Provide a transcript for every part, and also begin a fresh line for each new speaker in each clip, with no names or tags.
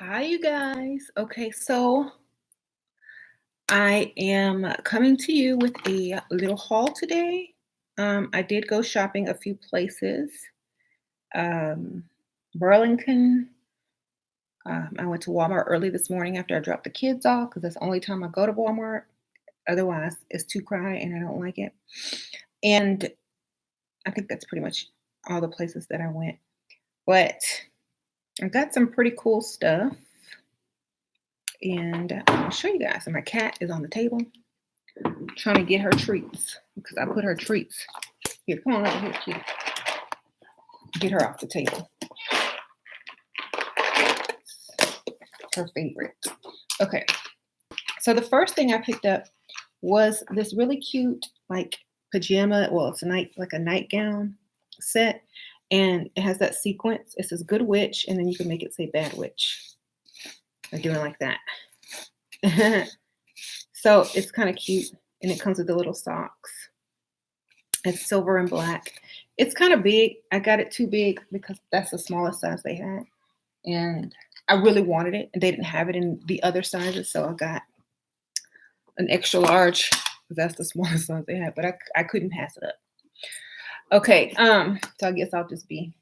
Hi, you guys. Okay, so I am coming to you with a little haul today. I did go shopping a few places. Um, Burlington. I went to Walmart early this morning after I dropped the kids off because that's the only time I go to Walmart. Otherwise, it's too crowded and I don't like it. And I think that's pretty much all the places that I went. But I got some pretty cool stuff, and I'll show you guys. And my cat is on the table, trying to get her treats because I put her treats here. Come on over here, kitty. Get her off the table. Her favorite. Okay. So the first thing I picked up was this really cute, like pajama. Well, it's like a nightgown set, and it has that sequence. It says "Good Witch," and then you can make it say "Bad Witch." I'm doing like that. So it's kind of cute, and it comes with the little socks. It's silver and black. It's kind of big. I got it too big because that's the smallest size they had. And I really wanted it. And they didn't have it in the other sizes. So I got an extra large because that's the smallest size they had. But I couldn't pass it up. Okay. So I guess I'll just be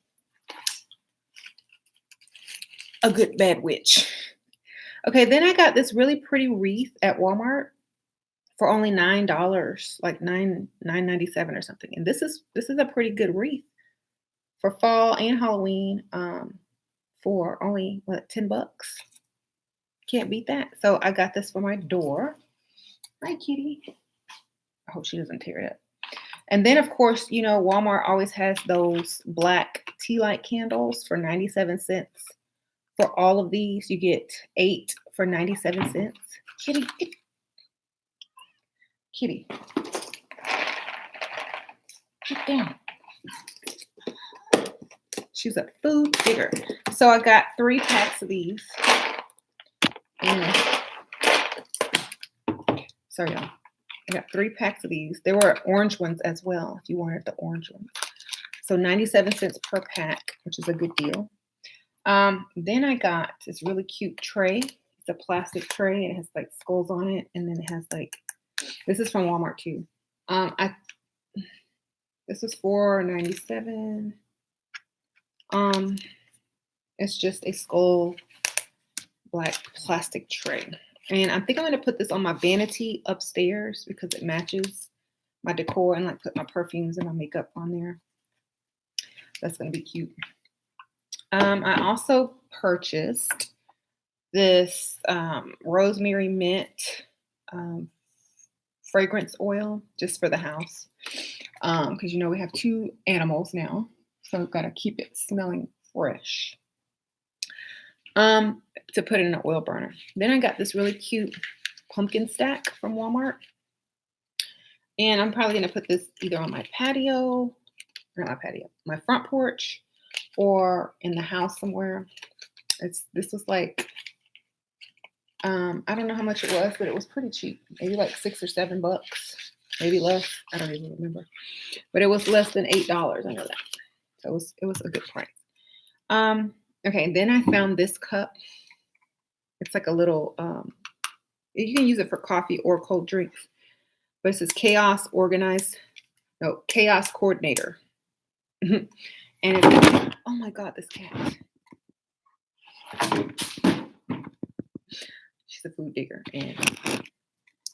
a good bad witch. Okay. Then I got this really pretty wreath at Walmart for only $9, like $9.97 or something. And this is a pretty good wreath for fall and Halloween, for only what, $10. Can't beat that. So I got this for my door. Hi, kitty. I hope she doesn't tear it up. And then of course, you know, Walmart always has those black tea light candles for 97 cents. For all of these, you get 8 for 97 cents. Kitty, kitty, get down. She's a food digger. So I got 3 packs of these. And sorry, y'all. I got 3 packs of these. There were orange ones as well, if you wanted the orange ones. So 97 cents per pack, which is a good deal. Then I got this really cute tray. It's a plastic tray. It has like skulls on it. And then it has like, this is from Walmart too. This was $4.97. It's just a skull black plastic tray. And I think I'm going to put this on my vanity upstairs because it matches my decor, and like put my perfumes and my makeup on there. That's going to be cute. I also purchased this rosemary mint fragrance oil just for the house. Because, you know, we have 2 animals now. So I've got to keep it smelling fresh. To put it in an oil burner. Then I got this really cute pumpkin stack from Walmart. And I'm probably going to put this either on my patio, not my patio, my front porch, or in the house somewhere. This was like, I don't know how much it was, but it was pretty cheap. Maybe like $6 or $7, maybe less. I don't even remember. But it was less than $8. I know that. So it was a good price. Okay, then I found this cup. It's like a little, you can use it for coffee or cold drinks. But it says Chaos Coordinator. And it's, oh my God, this cat. She's a food digger. And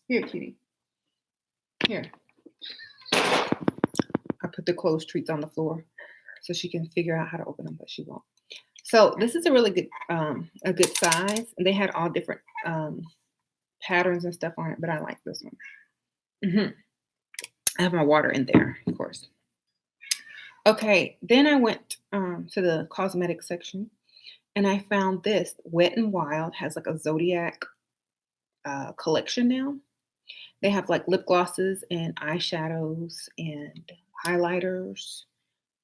here, kitty. Here. I put the closed treats on the floor so she can figure out how to open them, but she won't. So this is a really good, a good size. And they had all different patterns and stuff on it, but I like this one. I have my water in there, of course. Okay, then I went to the cosmetic section, and I found this. Wet n Wild has like a Zodiac collection now. They have like lip glosses and eyeshadows and highlighters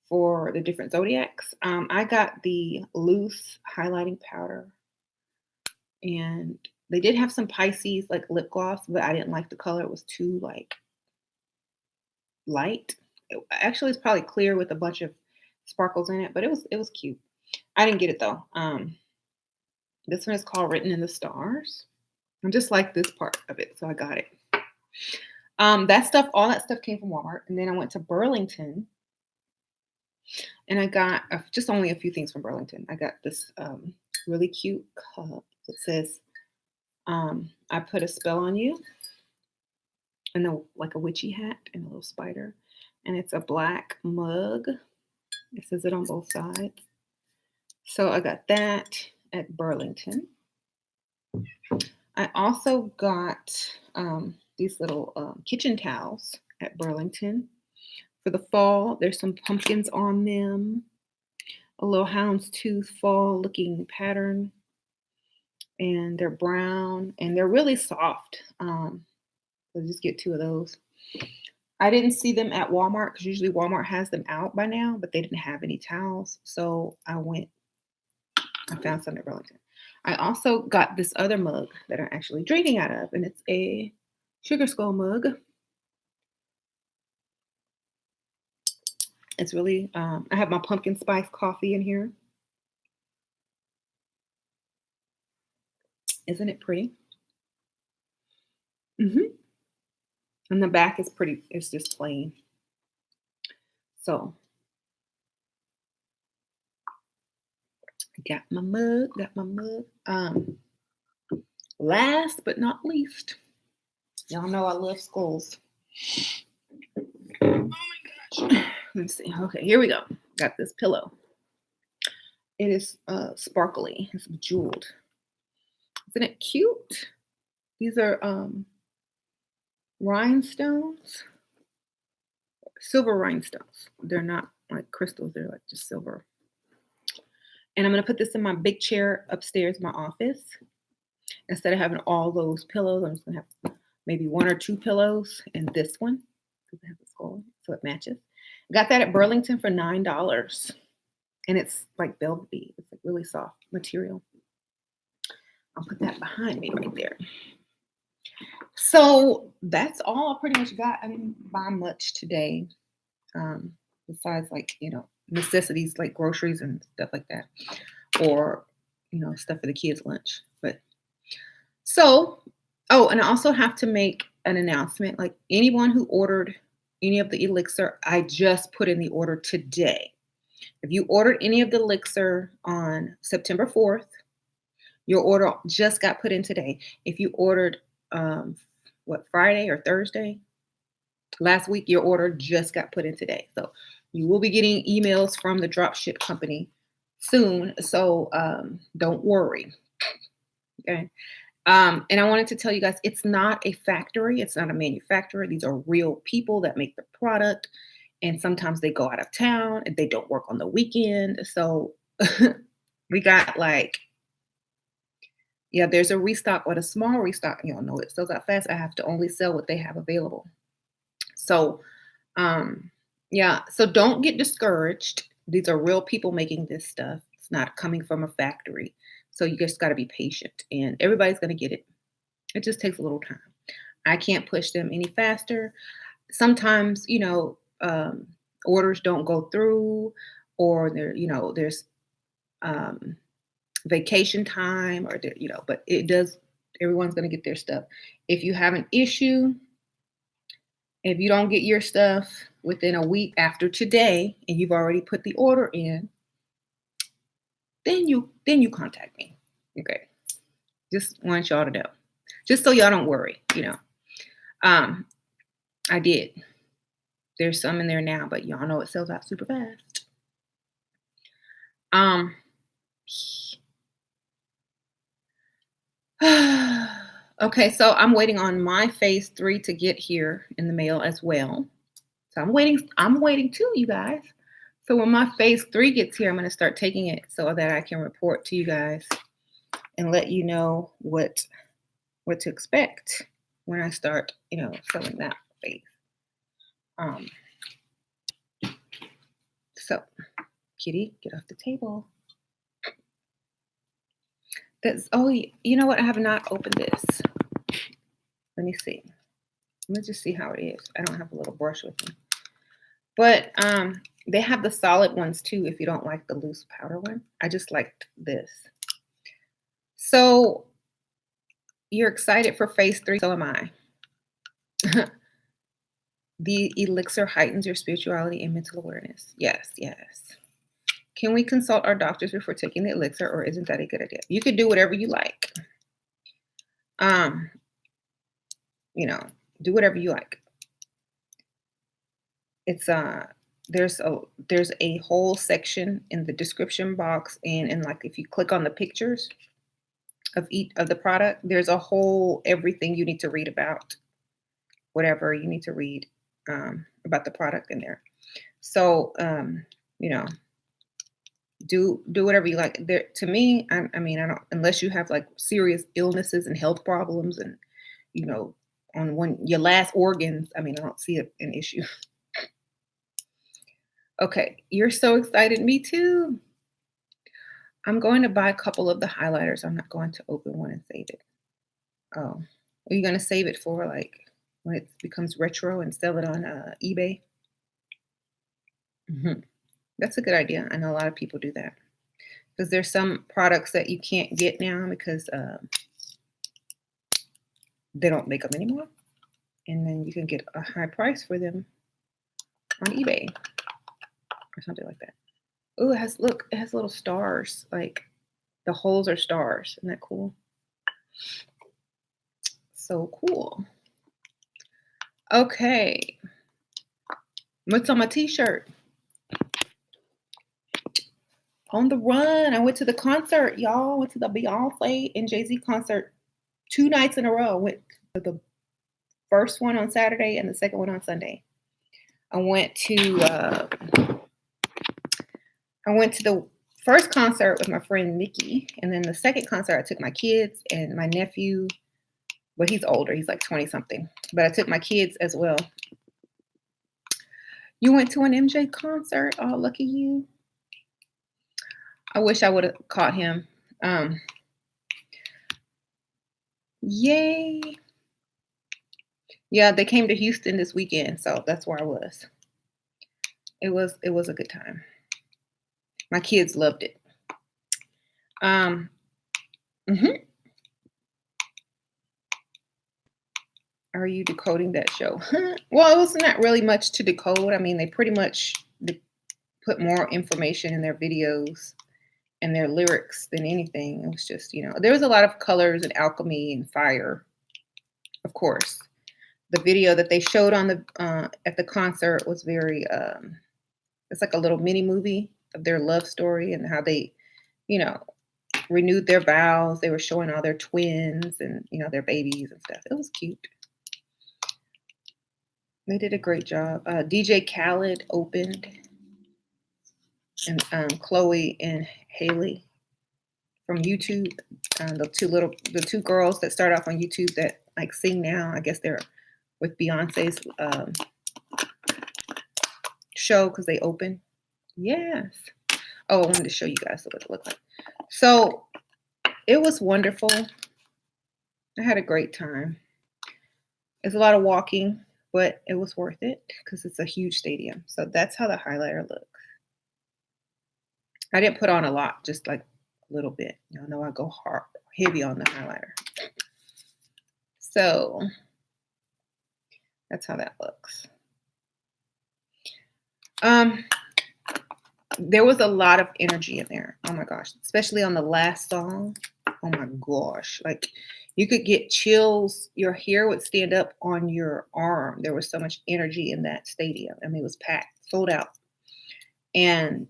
for the different zodiacs. I got the loose highlighting powder, and they did have some Pisces like lip gloss, but I didn't like the color. It was too like light. Actually, it's probably clear with a bunch of sparkles in it, but it was cute. I didn't get it though. This one is called Written in the Stars. I just like this part of it, so I got it. That stuff, all that stuff came from Walmart. And then I went to Burlington and I got just only a few things from Burlington. I got this really cute cup that says, I put a spell on you. And like a witchy hat and a little spider. And it's a black mug. It says it on both sides. So I got that at Burlington. I also got these little kitchen towels at Burlington. For the fall, there's some pumpkins on them. A little houndstooth fall looking pattern. And they're brown and they're really soft. So just get 2 of those. I didn't see them at Walmart because usually Walmart has them out by now, but they didn't have any towels. So I found some at Burlington. I also got this other mug that I'm actually drinking out of, and it's a Sugar Skull mug. It's really, I have my pumpkin spice coffee in here. Isn't it pretty? Mm-hmm. And the back is pretty, it's just plain. So I got my mug. Last but not least, y'all know I love skulls. Oh my gosh. Let's see. Okay, here we go. Got this pillow. It is sparkly. It's jeweled. Isn't it cute? These are rhinestones. Silver rhinestones. They're not like crystals. They're like just silver. And I'm going to put this in my big chair upstairs in my office. Instead of having all those pillows, I'm just going to have maybe 1 or 2 pillows and this one. Because it has a skull, so it matches. I got that at Burlington for $9. And it's like velvety. It's like really soft material. I'll put that behind me right there. So that's all I pretty much got. I didn't buy much today. Besides like, necessities like groceries and stuff like that. Or, stuff for the kids' lunch. But so, and I also have to make an announcement. Like anyone who ordered any of the Elixir, I just put in the order today. If you ordered any of the Elixir on September 4th, your order just got put in today. If you ordered, Friday or Thursday? Last week, your order just got put in today. So you will be getting emails from the dropship company soon. So don't worry. Okay. And I wanted to tell you guys, it's not a factory. It's not a manufacturer. These are real people that make the product. And sometimes they go out of town and they don't work on the weekend. So we got there's a restock, but a small restock. Y'all know it sells out fast. I have to only sell what they have available. So, so don't get discouraged. These are real people making this stuff. It's not coming from a factory. So you just got to be patient and everybody's going to get it. It just takes a little time. I can't push them any faster. Sometimes, orders don't go through or there's vacation time or but it does, everyone's going to get their stuff. If you have an issue, if you don't get your stuff within a week after today and you've already put the order in, then you contact me. Okay. Just want y'all to know. Just so y'all don't worry, I did. There's some in there now, but y'all know it sells out super fast. Okay, so I'm waiting on my phase 3 to get here in the mail as well. So I'm waiting too, you guys. So when my phase 3 gets here, I'm going to start taking it so that I can report to you guys and let you know what to expect when I start, selling that phase. So Kitty, get off the table. You know what? I have not opened this. Let me see. Let me just see how it is. I don't have a little brush with me. But they have the solid ones too if you don't like the loose powder one. I just liked this. So you're excited for phase 3, so am I. The elixir heightens your spirituality and mental awareness. Yes, yes. Can we consult our doctors before taking the elixir, or isn't that a good idea? You could do whatever you like. Um, you know, do whatever you like. It's there's a whole section in the description box, and like if you click on the pictures of each of the product, there's a whole everything you need to read about whatever you need to read about the product in there. So you know, do whatever you like. There to me, I mean, I don't unless you have like serious illnesses and health problems, and you know, on one your last organs. I mean, I don't see an issue. Okay, you're so excited. Me too. I'm going to buy a couple of the highlighters. I'm not going to open one and save it. Oh, are you going to save it for like when it becomes retro and sell it on eBay? That's a good idea. I know a lot of people do that because there's some products that you can't get now because they don't make them anymore, and then you can get a high price for them on eBay or something like that. Oh, it has little stars. Like the holes are stars. Isn't that cool? So cool. Okay. What's on my t-shirt? On the run. I went to the concert, y'all. Went to the Beyonce and Jay-Z concert 2 nights in a row. Went to the first one on Saturday and the second one on Sunday. I went to the first concert with my friend Mickey, and then the second concert I took my kids and my nephew. But he's older. He's like 20 something. But I took my kids as well. You went to an MJ concert. Oh, lucky you. I wish I would have caught him. Yay. Yeah, they came to Houston this weekend, so that's where I was. It was a good time. My kids loved it. Are you decoding that show? Well, it was not really much to decode. I mean, they pretty much put more information in their videos and their lyrics than anything. It was just, there was a lot of colors and alchemy and fire, of course. The video that they showed on the at the concert was very, it's like a little mini movie of their love story and how they, renewed their vows. They were showing all their twins and, their babies and stuff. It was cute. They did a great job. DJ Khaled opened, and Chloe and Haley from YouTube. The two girls that start off on YouTube that like sing now. I guess they're with Beyonce's show because they opened. Yes. Oh, I wanted to show you guys what it looked like. So it was wonderful. I had a great time. It's a lot of walking, but it was worth it because it's a huge stadium. So that's how the highlighter looks. I didn't put on a lot, just like a little bit. Y'all know I go heavy on the highlighter. So that's how that looks. There was a lot of energy in there. Oh my gosh, especially on the last song. Oh my gosh, like you could get chills. Your hair would stand up on your arm. There was so much energy in that stadium. I mean, it was packed, sold out, and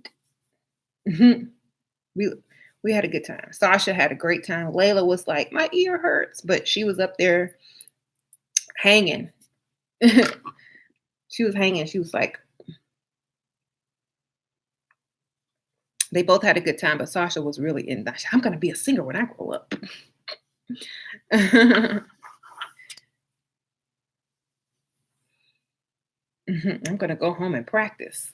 we had a good time. Sasha had a great time. Layla was like, my ear hurts, but she was up there hanging. She was hanging. She was like, they both had a good time, but Sasha was really in that. I'm going to be a singer when I grow up. I'm going to go home and practice.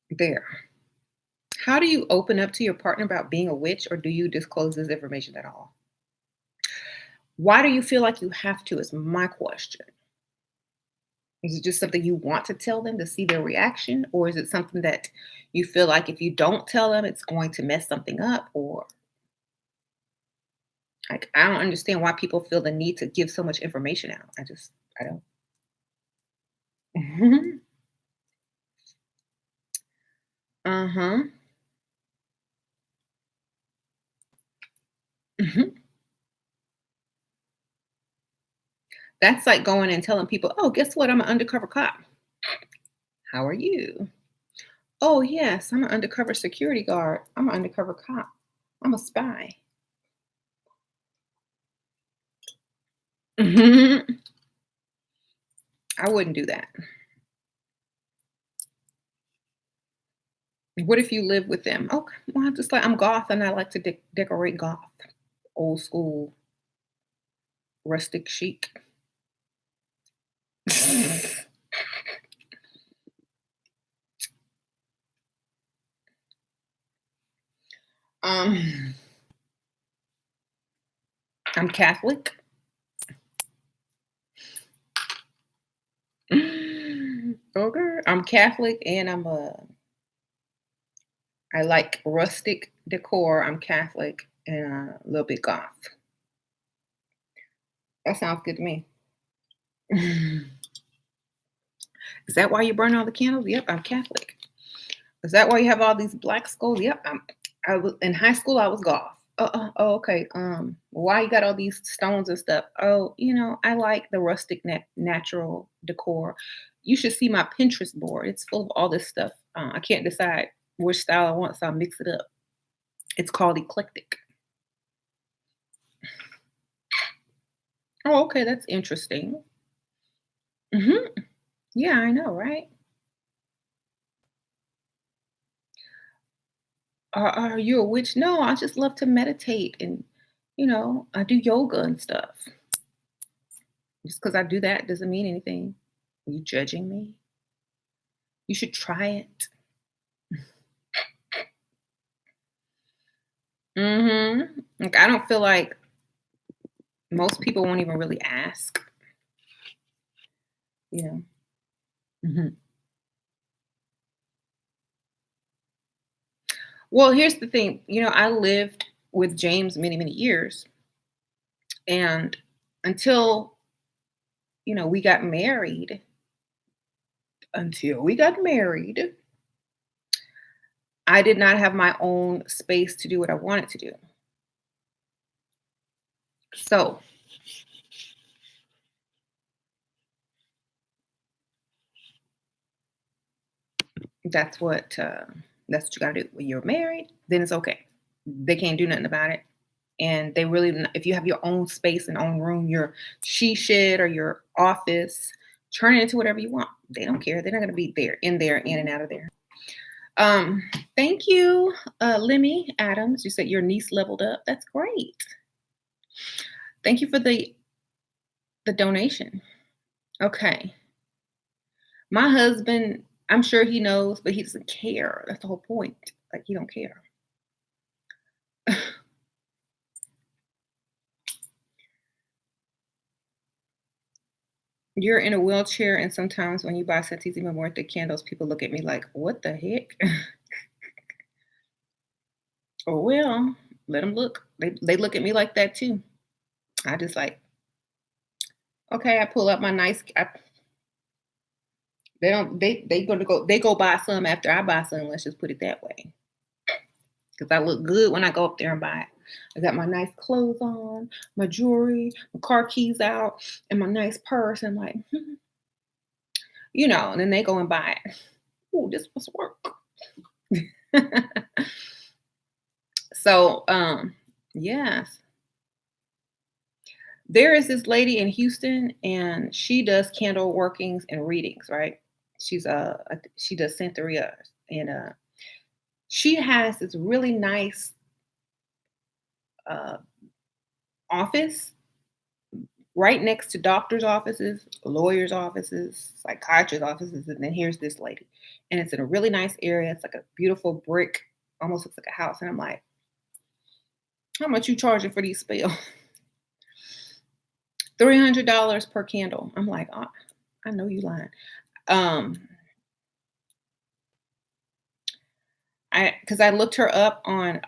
There. How do you open up to your partner about being a witch, or do you disclose this information at all? Why do you feel like you have to is my question. Is it just something you want to tell them to see their reaction? Or is it something that you feel like if you don't tell them, it's going to mess something up? Or like, I don't understand why people feel the need to give so much information out. I don't. Mhm. Uh-huh. Mhm. That's like going and telling people, oh, guess what? I'm an undercover cop. How are you? Oh, yes, I'm an undercover security guard. I'm an undercover cop. I'm a spy. Mhm. I wouldn't do that. What if you live with them? Okay, well, I'm just like, I'm goth and I like to decorate goth, old school, rustic chic. um, I'm Catholic. Okay, I'm Catholic and I like rustic decor. I'm Catholic and a little bit goth. That sounds good to me. Is that why you burn all the candles? Yep, I'm Catholic. Is that why you have all these black skulls? Yep, I was in high school. I was goth. Oh, okay. Why you got all these stones and stuff? Oh, I like the rustic, natural decor. You should see my Pinterest board. It's full of all this stuff. I can't decide which style I want, so I mix it up. It's called eclectic. Oh, okay, that's interesting. Hmm. Yeah, I know, right? Are you a witch? No, I just love to meditate and, I do yoga and stuff. Just because I do that doesn't mean anything. Are you judging me? You should try it. Like, I don't feel like most people won't even really ask, you know. Mhm. Well, here's the thing. I lived with James many, many years, and until we got married, until we got married, I did not have my own space to do what I wanted to do. So that's what you gotta do. When you're married, then it's okay. They can't do nothing about it. And they really, if you have your own space and own room, your she shed or your office, turn it into whatever you want. They don't care. They're not gonna be there, in and out of there. Um, Thank you, Lemmy Adams. You said your niece leveled up. That's great. Thank you for the donation. Okay. My husband, I'm sure he knows, but he doesn't care. That's the whole point. Like, he don't care. You're in a wheelchair, and sometimes when you buy Santisi Muerte candles, people look at me like, "What the heck?" Oh well, let them look. They look at me like that too. I just like, okay. I pull up my nice. They don't. They go buy some after I buy some. Let's just put it that way. Because I look good when I go up there and buy it. I got my nice clothes on, my jewelry, my car keys out, and my nice purse. I'm like, and then they go and buy it. Oh, this must work. So, yes, there is this lady in Houston, and she does candle workings and readings. Right? She does Santeria, and she has this really nice uh, office right next to doctors' offices, lawyers' offices, psychiatrists' offices, and then here's this lady, and it's in a really nice area. It's like a beautiful brick, almost looks like a house, and I'm like, how much you charging for these spells? $300 per candle. I'm like, oh. I know you lying. Um, because I looked her up on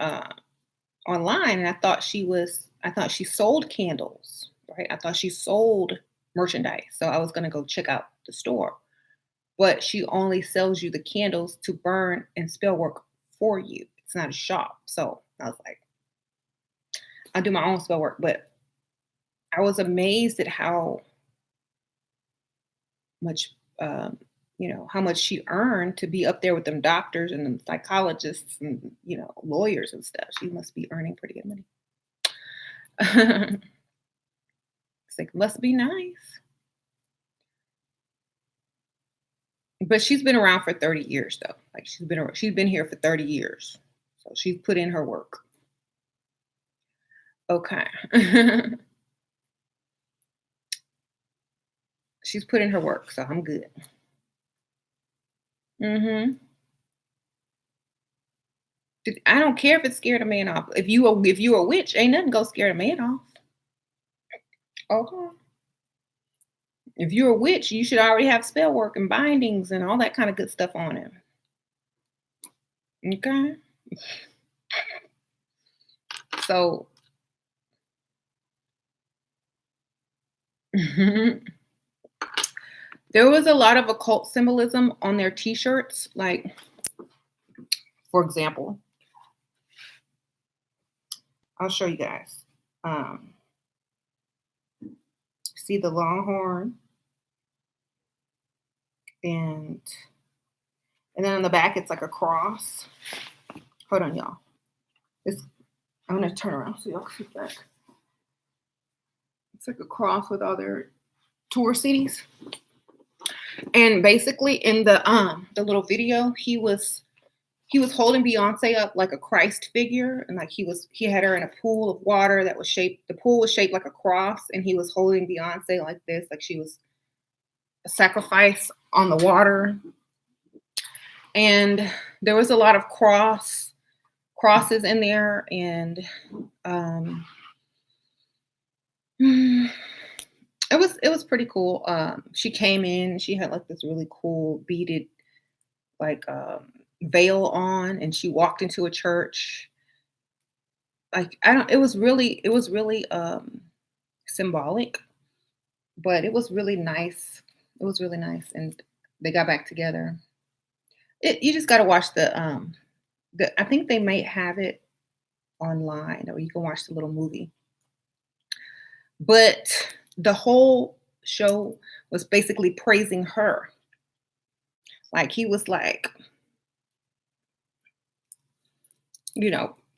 online, and I thought she sold candles, right? I thought she sold merchandise. So I was gonna go check out the store. But she only sells you the candles to burn and spell work for you. It's not a shop. So I was like, I do my own spell work, but I was amazed at how much, how much she earned to be up there with them doctors and them psychologists and lawyers and stuff. She must be earning pretty good money. It's like must be nice. But she's been around for 30 years though. Like she's been here for 30 years. So she's put in her work. Okay. She's put in her work, so I'm good. Mhm. I don't care if it scared a man off. If you a witch, ain't nothing gonna scare a man off. Okay. If you're a witch, you should already have spell work and bindings and all that kind of good stuff on him. Okay. So there was a lot of occult symbolism on their t-shirts. Like, for example, I'll show you guys. See the longhorn, and then on the back it's like a cross. Hold on, y'all. I'm gonna turn around so y'all can see that. It's like a cross with all their tour cities. And basically in the little video, he was holding Beyonce up like a Christ figure, and like he had her in a pool of water that was shaped. The pool was shaped like a cross, and he was holding Beyonce like this, like she was a sacrifice on the water. And there was a lot of crosses in there, and it was pretty cool. She came in, she had like this really cool beaded like veil on, and she walked into a church. Like I don't it was really symbolic, but it was really nice. It was really nice, and they got back together. You just got to watch I think they might have it online, or you can watch the little movie. But the whole show was basically praising her. Like he was like,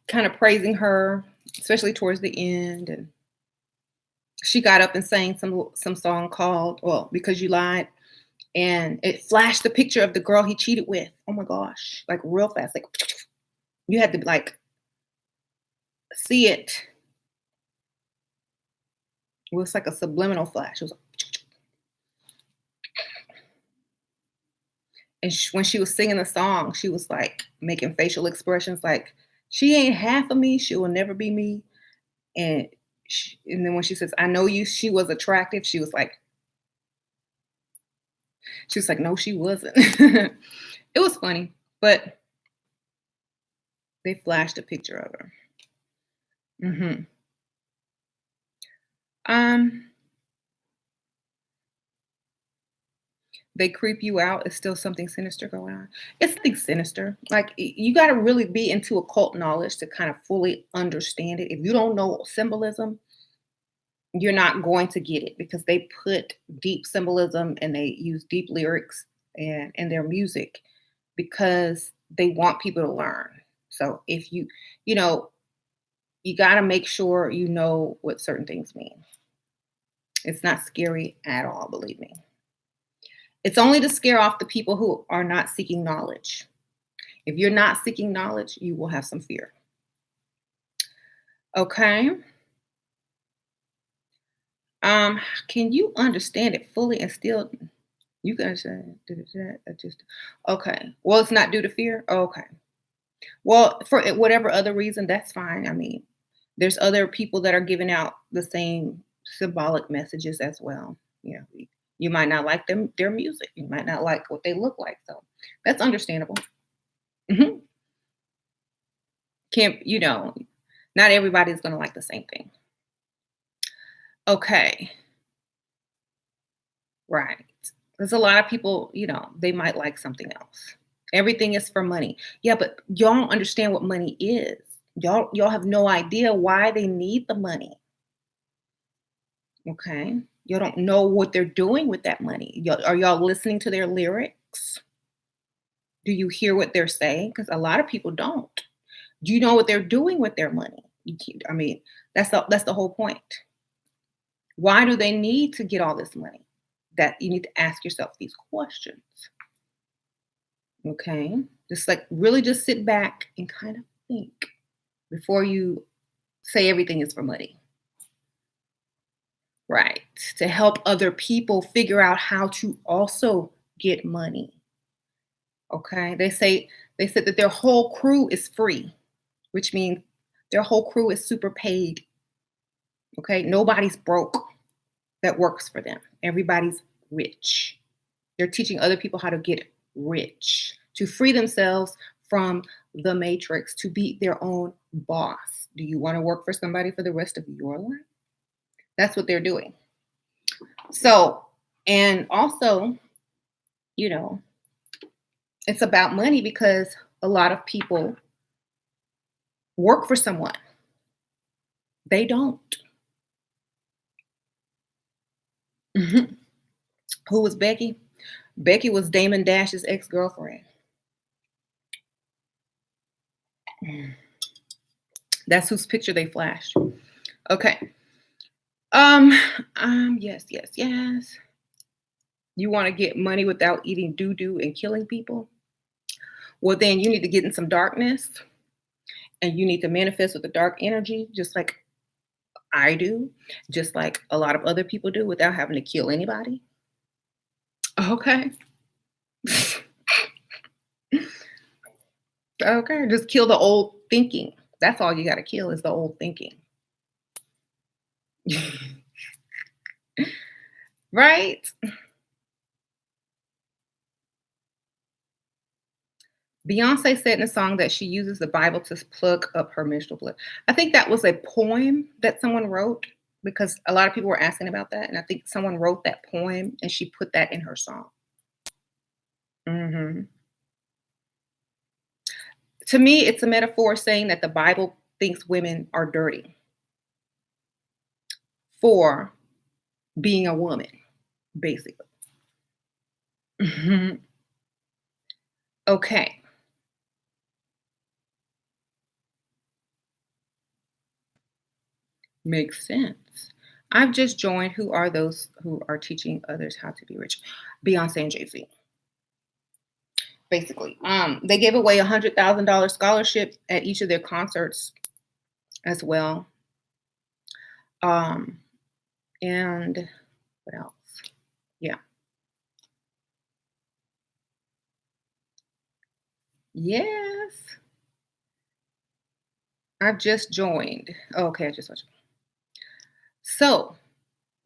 kind of praising her, especially towards the end. And she got up and sang some song called "Well, Because You Lied," and it flashed the picture of the girl he cheated with. Oh my gosh, like real fast, like you had to like see it. It was like a subliminal flash. It was like, and when she was singing the song, she was like making facial expressions like, she ain't half of me, she will never be me. And then when she says, I know you, she was attractive, she was like, no, she wasn't. It was funny, but they flashed a picture of her. They creep you out. It's still something sinister going on. It's something sinister. Like you got to really be into occult knowledge to kind of fully understand it. If you don't know symbolism, you're not going to get it, because they put deep symbolism and they use deep lyrics and in their music because they want people to learn. So if you got to make sure you know what certain things mean. It's not scary at all, believe me. It's only to scare off the people who are not seeking knowledge. If you're not seeking knowledge, you will have some fear. Okay. Can you understand it fully and still you can understand just okay. Well, it's not due to fear. Okay. Well, for whatever other reason, that's fine. I mean, there's other people that are giving out the same symbolic messages as well. You You might not like their music. You might not like what they look like. So that's understandable. Hmm. Can't, not everybody's going to like the same thing. Okay. Right. There's a lot of people, they might like something else. Everything is for money. Yeah, but y'all don't understand what money is. Y'all have no idea why they need the money. Okay. You don't know what they're doing with that money. Are y'all listening to their lyrics? Do you hear what they're saying? Because a lot of people don't. Do you know what they're doing with their money? I mean, that's the whole point. Why do they need to get all this money? That you need to ask yourself these questions. Okay. Just like really just sit back and kind of think before you say everything is for money. Right. To help other people figure out how to also get money. Okay. They said that their whole crew is free, which means their whole crew is super paid. Okay. Nobody's broke that works for them. Everybody's rich. They're teaching other people how to get rich, to free themselves from the matrix, to be their own boss. Do you want to work for somebody for the rest of your life? That's what they're doing. So, and also, it's about money because a lot of people work for someone. They don't. Mhm. Who was Becky? Becky was Damon Dash's ex-girlfriend. That's whose picture they flashed. Okay. Yes. You want to get money without eating doo-doo and killing people? Well, then you need to get in some darkness and you need to manifest with the dark energy, just like I do, just like a lot of other people do without having to kill anybody. Okay. Okay. Just kill the old thinking. That's all you got to kill is the old thinking. Right? Beyonce said in a song that she uses the Bible to plug up her menstrual blood. I think that was a poem that someone wrote because a lot of people were asking about that. And I think someone wrote that poem and she put that in her song. Hmm. To me, it's a metaphor saying that the Bible thinks women are dirty for being a woman, basically. Mhm. Okay. Makes sense. I've just joined. Who are those who are teaching others how to be rich? Beyonce and Jay-Z. Basically. They gave away $100,000 scholarship at each of their concerts as well. And what else? Yeah. Yes. I've just joined. Oh, okay, I just watched. So,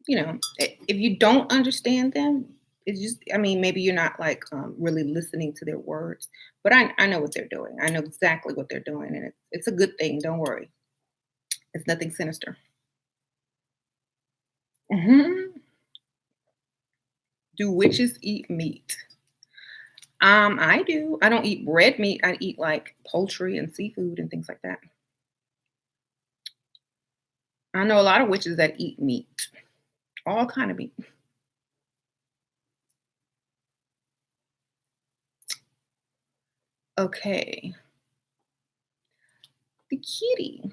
if you don't understand them, it's just, maybe you're not like really listening to their words, but I know what they're doing. I know exactly what they're doing, and it's a good thing. Don't worry. It's nothing sinister. Hmm. Do witches eat meat? I do. I don't eat red meat. I eat like poultry and seafood and things like that. I know a lot of witches that eat meat, all kind of meat. Okay, the kitty.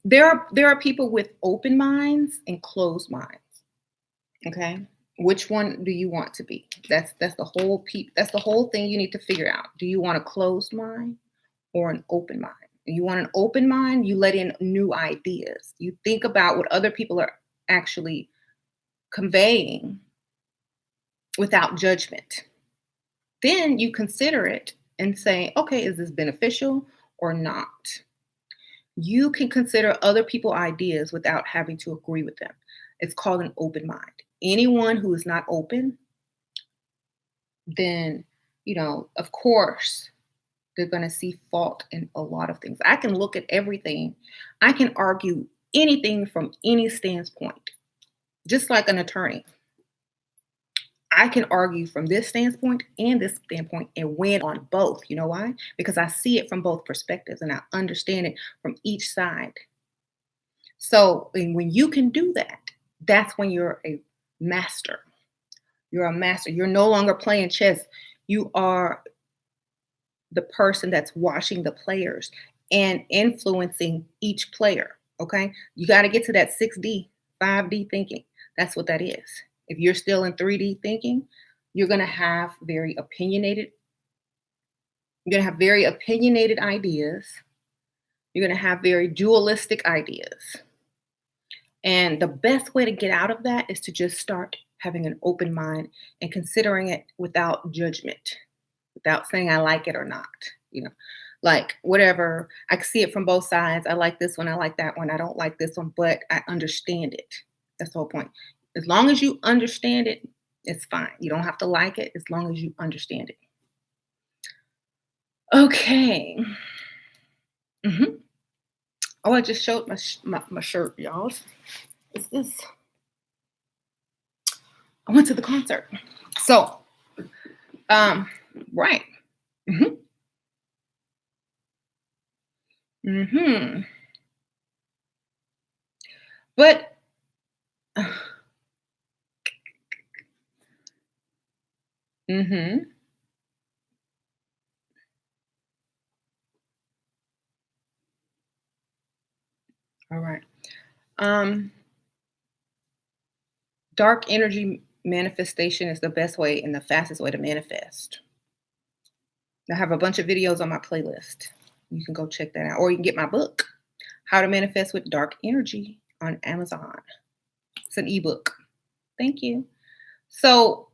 There are people with open minds and closed minds. Okay, which one do you want to be? That's the whole that's the whole thing you need to figure out. Do you want a closed mind or an open mind? You want an open mind, you let in new ideas. You think about what other people are actually conveying without judgment. Then you consider it and say, okay, is this beneficial or not? You can consider other people's ideas without having to agree with them. It's called an open mind. anyone who is not open, then, of course, they're going to see fault in a lot of things. I can look at everything. I can argue anything from any standpoint, just like an attorney. I can argue from this standpoint and this standpoint and win on both. You know why? Because I see it from both perspectives and I understand it from each side. So when you can do that, that's when you're a master. You're a master. You're no longer playing chess. You are the person that's watching the players and influencing each player. Okay. You got to get to that 6D, 5D thinking. That's what that is. If you're still in 3D thinking, you're going to have very opinionated. You're going to have very opinionated ideas. You're going to have very dualistic ideas. And the best way to get out of that is to just start having an open mind and considering it without judgment, without saying I like it or not. Like whatever. I see it from both sides. I like this one. I like that one. I don't like this one, but I understand it. That's the whole point. As long as you understand it, it's fine. You don't have to like it as long as you understand it. Okay. Oh, I just showed my shirt, y'all. What's this? I went to the concert. So, right. But all right. Dark energy manifestation is the best way and the fastest way to manifest. I have a bunch of videos on my playlist. You can go check that out. Or you can get my book, How to Manifest with Dark Energy, on Amazon. It's an ebook. Thank you. So,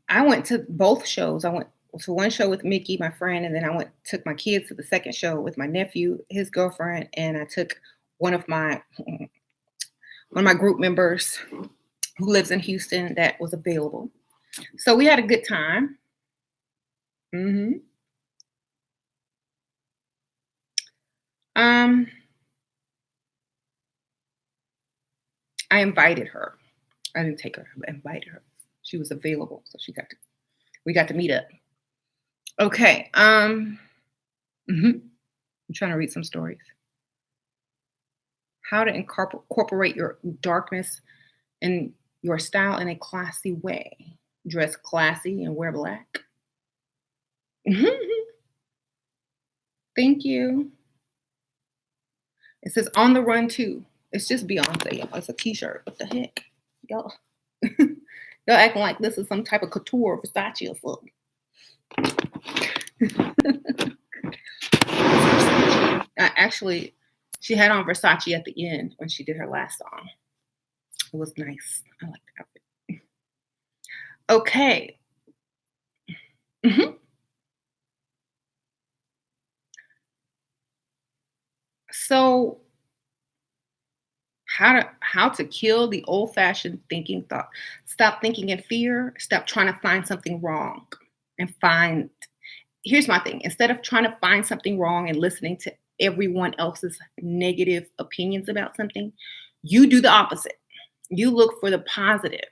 I went to both shows. I went to one show with Mickey, my friend, and then I took my kids to the second show with my nephew, his girlfriend, and I took one of my group members who lives in Houston that was available. So we had a good time. I invited her. I didn't take her. I invited her. She was available, so we got to meet up. Okay. I'm trying to read some stories. How to incorporate your darkness in your style in a classy way. Dress classy and wear black. Thank you. It says On the Run too. It's just Beyonce, y'all. It's a t-shirt. What the heck? Y'all acting like this is some type of couture, Versace or something. Actually, she had on Versace at the end when she did her last song. It was nice. I like the outfit. Okay. So how to kill the old-fashioned thinking thought. Stop thinking in fear. Stop trying to find something wrong and here's my thing. Instead of trying to find something wrong and listening to everyone else's negative opinions about something, you do the opposite. You look for the positive.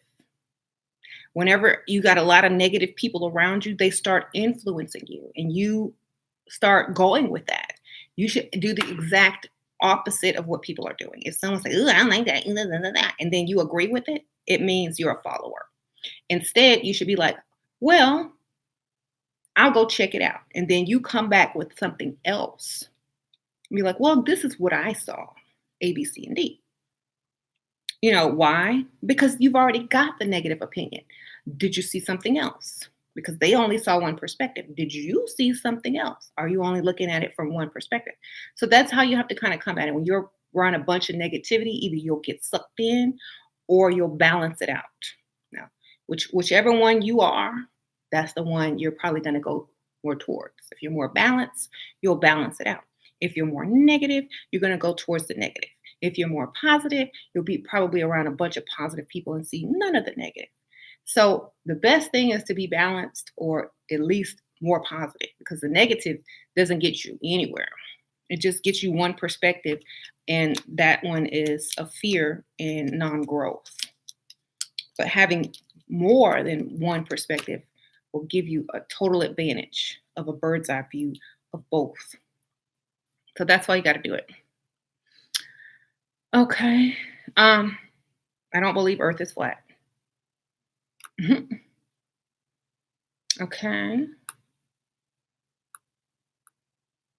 Whenever you got a lot of negative people around you, they start influencing you and you start going with that. You should do the exact opposite of what people are doing. If someone says, "Ooh, I don't like that," and then you agree with it, it means you're a follower. Instead, you should be like, well, I'll go check it out. And then you come back with something else. Be like, well, this is what I saw, A, B, C, and D. Why? Because you've already got the negative opinion. Did you see something else? Because they only saw one perspective. Did you see something else? Are you only looking at it from one perspective? So that's how you have to kind of come at it. When you're around a bunch of negativity, either you'll get sucked in or you'll balance it out. Now, whichever one you are, that's the one you're probably going to go more towards. If you're more balanced, you'll balance it out. If you're more negative, you're going to go towards the negative. If you're more positive, you'll be probably around a bunch of positive people and see none of the negative. So the best thing is to be balanced or at least more positive, because the negative doesn't get you anywhere. It just gets you one perspective, and that one is of fear and non-growth. But having more than one perspective will give you a total advantage of a bird's eye view of both. So that's why you got to do it. Okay. I don't believe Earth is flat. Okay.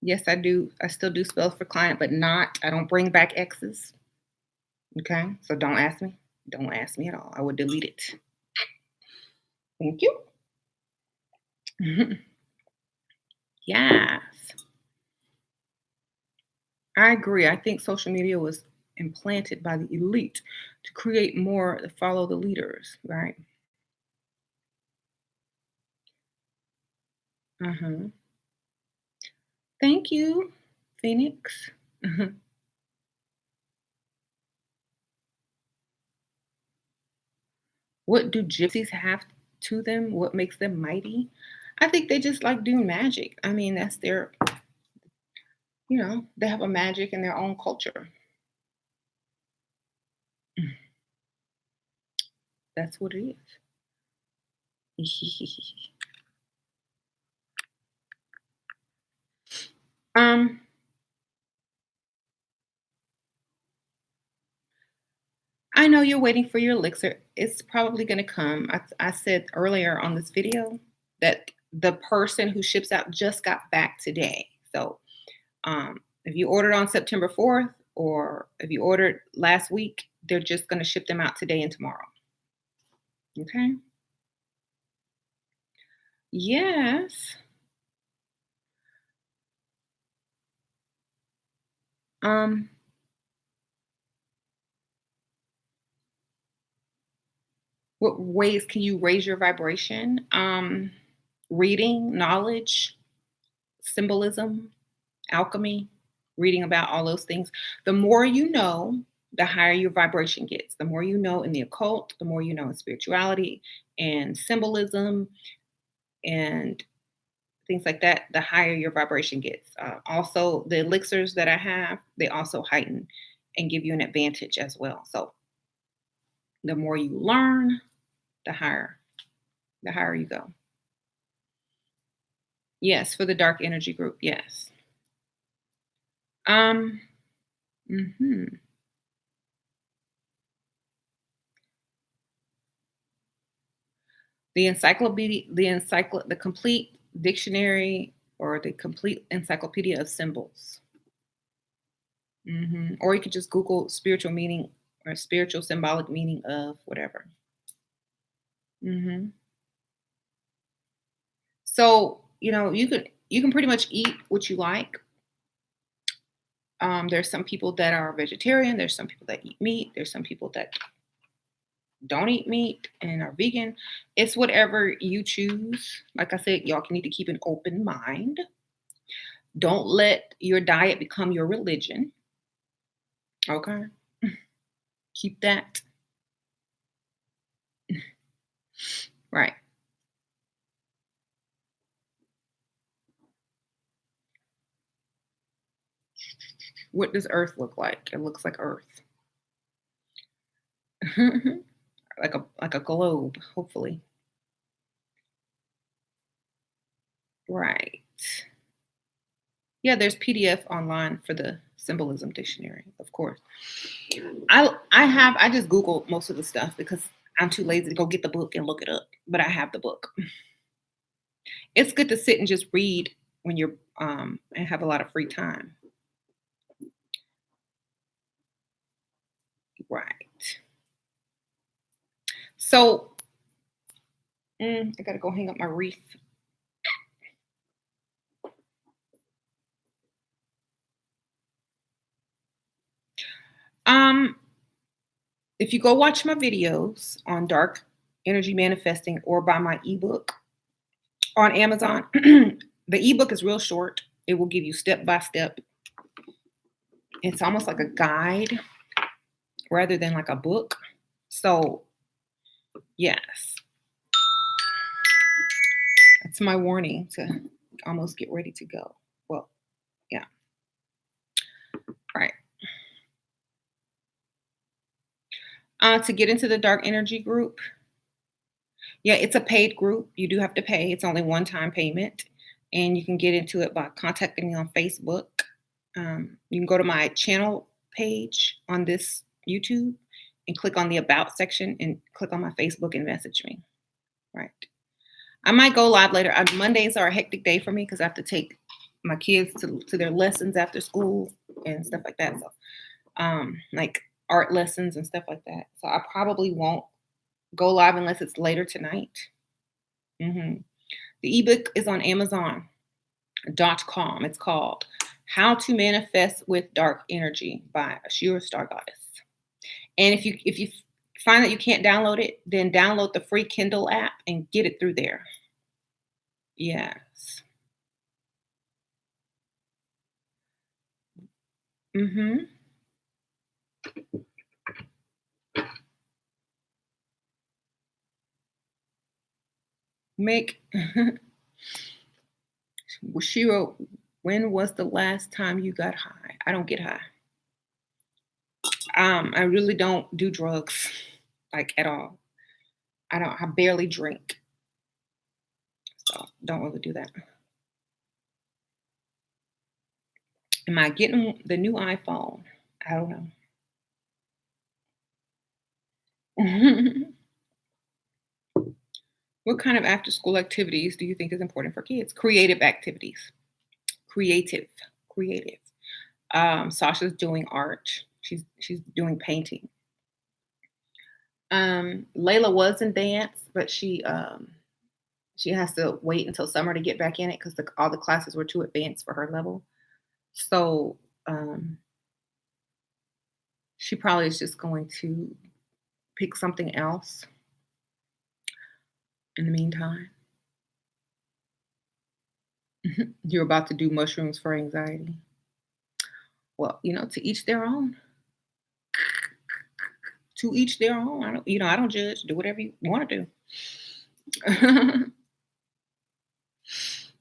Yes, I do. I still do spells for client, but I don't bring back X's. Okay. So don't ask me. Don't ask me at all. I would delete it. Thank you. Yes. I agree. I think social media was implanted by the elite to create more to follow the leaders, right? Uh-huh. Thank you, Phoenix. What do gypsies have to them? What makes them mighty? I think they just like doing magic. I mean, that's their, they have a magic in their own culture. That's what it is. um, I know you're waiting for your elixir. It's probably going to come. I said earlier on this video that the person who ships out just got back today. So if you ordered on September 4th or if you ordered last week, they're just going to ship them out today and tomorrow. Okay. Yes. What ways can you raise your vibration? Reading, knowledge, symbolism, alchemy, reading about all those things. The more you know, the higher your vibration gets. The more you know in the occult, the more you know in spirituality and symbolism and things like that, the higher your vibration gets. Also, the elixirs that I have, they also heighten and give you an advantage as well. So the more you learn, the higher you go. Yes, for the dark energy group, yes. Mhm. The complete dictionary or the complete encyclopedia of symbols. Or you could just Google spiritual meaning or spiritual symbolic meaning of whatever. So, you can pretty much eat what you like. There's some people that are vegetarian. There's some people that eat meat. There's some people that don't eat meat and are vegan. It's whatever you choose. Like I said, y'all can need to keep an open mind. Don't let your diet become your religion. Okay. Keep that. Right. What does Earth look like? It looks like Earth. like a globe, hopefully. Right. Yeah, there's PDF online for the symbolism dictionary, of course. I just Googled most of the stuff because I'm too lazy to go get the book and look it up, but I have the book. It's good to sit and just read when you're and have a lot of free time. Right. So I gotta go hang up my wreath. If you go watch my videos on dark energy manifesting or buy my ebook on Amazon, the ebook is real short. It will give you step by step. It's almost like a guide rather than like a book. So yes, that's my warning to almost get ready to go. Well, yeah, right. To get into the dark energy group, yeah, it's a paid group. You do have to pay. It's only one-time payment, and you can get into it by contacting me on Facebook. You can go to my channel page on this YouTube and click on the About section and click on my Facebook and message me. Right. I might go live later. Mondays are a hectic day for me because I have to take my kids to their lessons after school and stuff like that. So, like art lessons and stuff like that. So I probably won't go live unless it's later tonight. hmm The ebook is on Amazon.com. It's called How to Manifest with Dark Energy by Ashura Star Goddess. And if you find that you can't download it, then download the free Kindle app and get it through there. Yes. Mm-hmm. Make she wrote, when was the last time you got high? I don't get high. I really don't do drugs like at all. I barely drink. So don't really do that. Am I getting the new iPhone? I don't know. What kind of after school activities do you think is important for kids? Creative activities. Creative. Creative. Sasha's doing art. She's doing painting. Layla was in dance, but she has to wait until summer to get back in it because all the classes were too advanced for her level. So she probably is just going to pick something else in the meantime. You're about to do mushrooms for anxiety. Well, to each their own. To each their own. I don't judge. Do whatever you want to do.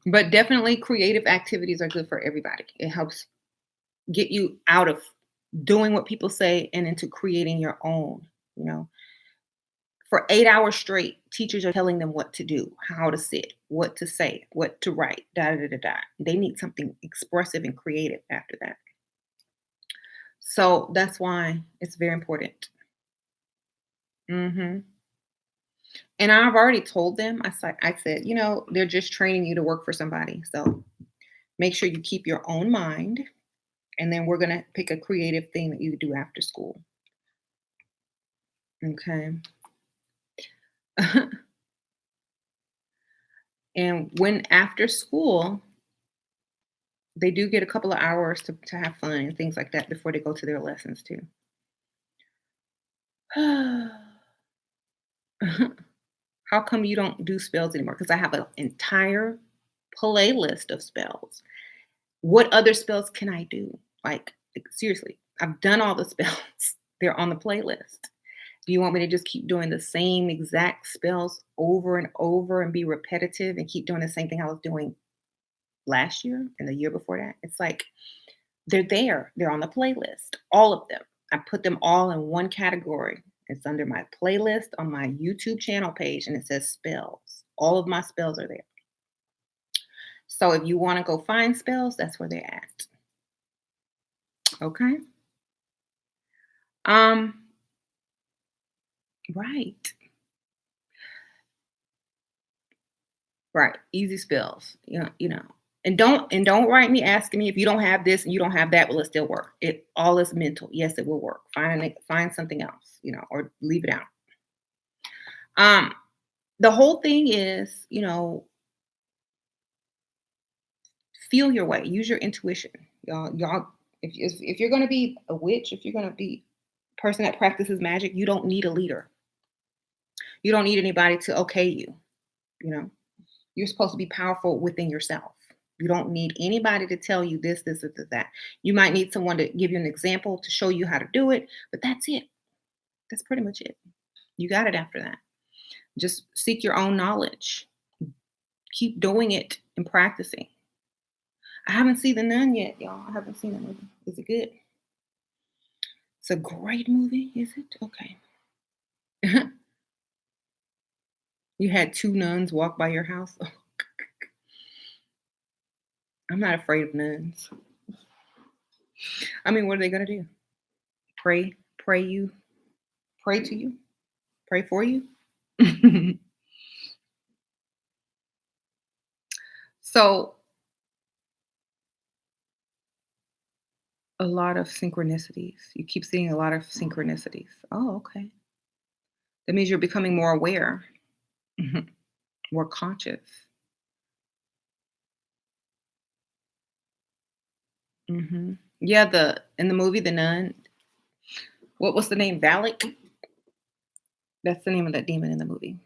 But definitely creative activities are good for everybody. It helps get you out of doing what people say and into creating your own, For 8 hours straight, teachers are telling them what to do, how to sit, what to say, what to write, da da da da. They need something expressive and creative after that. So that's why it's very important. hmm And I've already told them, I said, they're just training you to work for somebody. So make sure you keep your own mind. And then we're going to pick a creative thing that you do after school. Okay. And when after school, they do get a couple of hours to have fun and things like that before they go to their lessons too. How come you don't do spells anymore? Because I have an entire playlist of spells. What other spells can I do? Like seriously, I've done all the spells. They're on the playlist. Do you want me to just keep doing the same exact spells over and over and be repetitive and keep doing the same thing I was doing last year and the year before that? It's like they're there. They're on the playlist. All of them. I put them all in one category. It's under my playlist on my YouTube channel page and it says spells. All of my spells are there. So if you want to go find spells, that's where they're at. Okay. Right. Right. Easy spells. And don't write me asking me if you don't have this and you don't have that, will it still work? It all is mental. Yes, it will work. Find something else, or leave it out. The whole thing is, feel your way. Use your intuition. Y'all, if you're gonna be a witch, if you're gonna be a person that practices magic, you don't need a leader. You don't need anybody to okay you. You're supposed to be powerful within yourself. You don't need anybody to tell you this, or that. You might need someone to give you an example to show you how to do it, but that's it. That's pretty much it. You got it after that. Just seek your own knowledge. Keep doing it and practicing. I haven't seen The Nun yet, y'all. I haven't seen that movie. Is it good? It's a great movie, is it? Okay. You had two nuns walk by your house. I'm not afraid of nuns. I mean, what are they gonna do? Pray to you, pray for you. So a lot of synchronicities. You keep seeing a lot of synchronicities. Oh, okay. That means you're becoming more aware, mhm, more conscious. Yeah, the in the movie The Nun, what was the name? Valak? That's the name of that demon in the movie.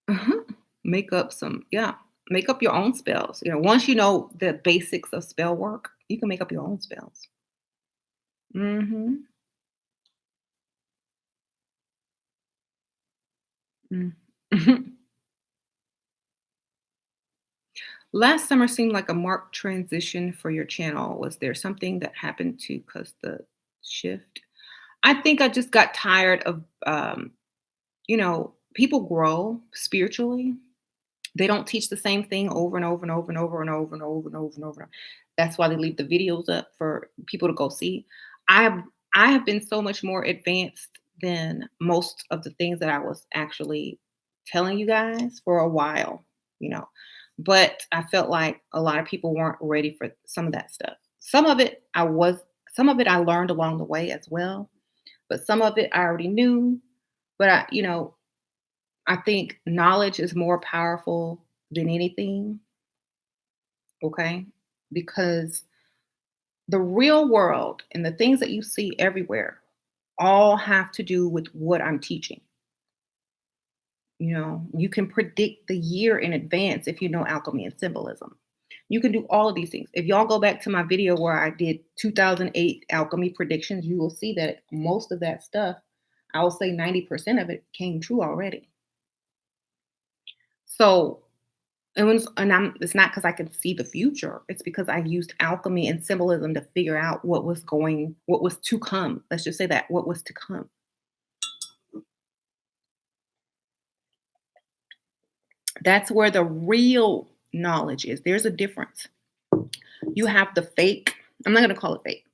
Uh-huh. Make up some, yeah. Make up your own spells. Once you know the basics of spell work, you can make up your own spells. Mhm. Mm. Last summer seemed like a marked transition for your channel. Was there something that happened to cause the shift? I think I just got tired of, people grow spiritually. They don't teach the same thing over and over and over and over and over and over and over and over. That's why they leave the videos up for people to go see. I I have been so much more advanced than most of the things that I was actually telling you guys for a while, you know. But I felt like a lot of people weren't ready for some of that stuff. Some of it I learned along the way as well, but some of it I already knew. But I think knowledge is more powerful than anything, okay? Because the real world and the things that you see everywhere all have to do with what I'm teaching. You can predict the year in advance if you know alchemy and symbolism. You can do all of these things. If y'all go back to my video where I did 2008 alchemy predictions, you will see that most of that stuff, I will say 90% of it came true already. So it's not because I can see the future. It's because I used alchemy and symbolism to figure out what was to come. Let's just say that what was to come. That's where the real knowledge is. There's a difference. You have the fake. I'm not going to call it fake.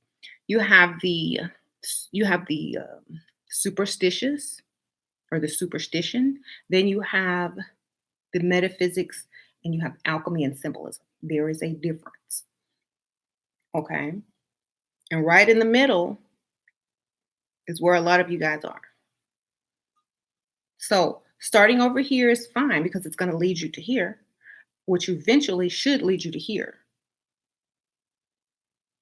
You have the superstitious or the superstition. Then you have the metaphysics, and you have alchemy and symbolism. There is a difference. Okay. And right in the middle is where a lot of you guys are. So starting over here is fine because it's going to lead you to here, which eventually should lead you to here.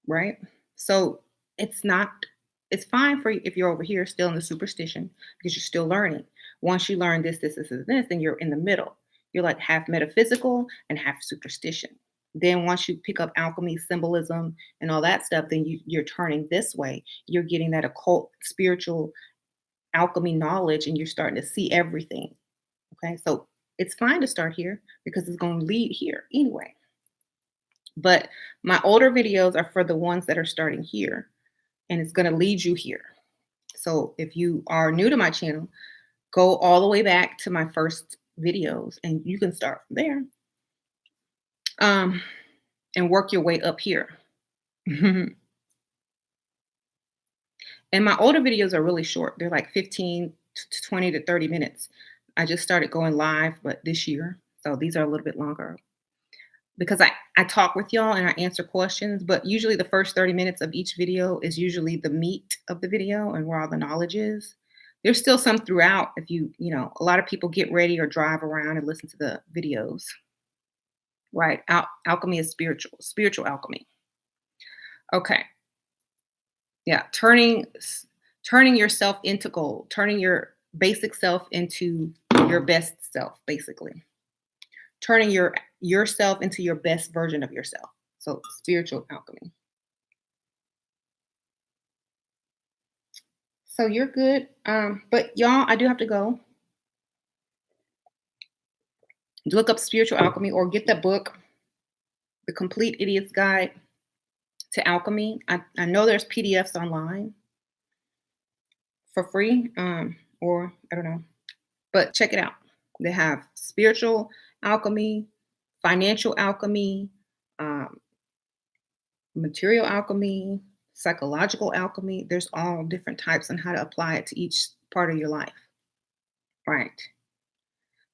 Right? So it's fine for you if you're over here still in the superstition because you're still learning. Once you learn this, then you're in the middle. You're like half metaphysical and half superstition. Then once you pick up alchemy, symbolism, and all that stuff, then you're turning this way. You're getting that occult, spiritual alchemy knowledge, and you're starting to see everything. Okay, so it's fine to start here because it's going to lead here anyway. But my older videos are for the ones that are starting here, and it's going to lead you here. So if you are new to my channel, go all the way back to my first videos, and you can start from there and work your way up here. And my older videos are really short. They're like 15 to 20 to 30 minutes. I just started going live, but this year. So these are a little bit longer because I talk with y'all and I answer questions, but usually the first 30 minutes of each video is usually the meat of the video and where all the knowledge is. There's still some throughout if a lot of people get ready or drive around and listen to the videos. Right. Alchemy is spiritual alchemy. Okay. Yeah. Turning yourself into gold, turning your basic self into your best self, basically. Turning yourself into your best version of yourself. So spiritual alchemy. So you're good. But y'all, I do have to go. Look up spiritual alchemy or get the book, The Complete Idiot's Guide to Alchemy. I know there's PDFs online for free, or I don't know, but check it out. They have spiritual alchemy, financial alchemy, um, material alchemy, psychological alchemy. There's all different types and how to apply it to each part of your life. Right.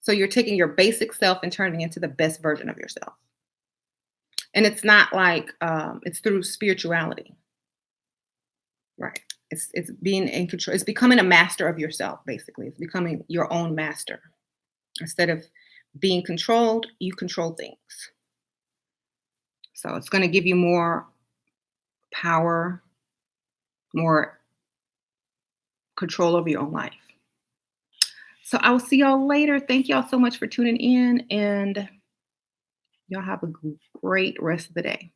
So you're taking your basic self and turning it into the best version of yourself. And it's not like it's through spirituality. Right. It's being in control. It's becoming a master of yourself, basically. It's becoming your own master. Instead of being controlled, you control things. So it's going to give you more power, more control over your own life. So I will see y'all later. Thank y'all so much for tuning in, and y'all have a great rest of the day.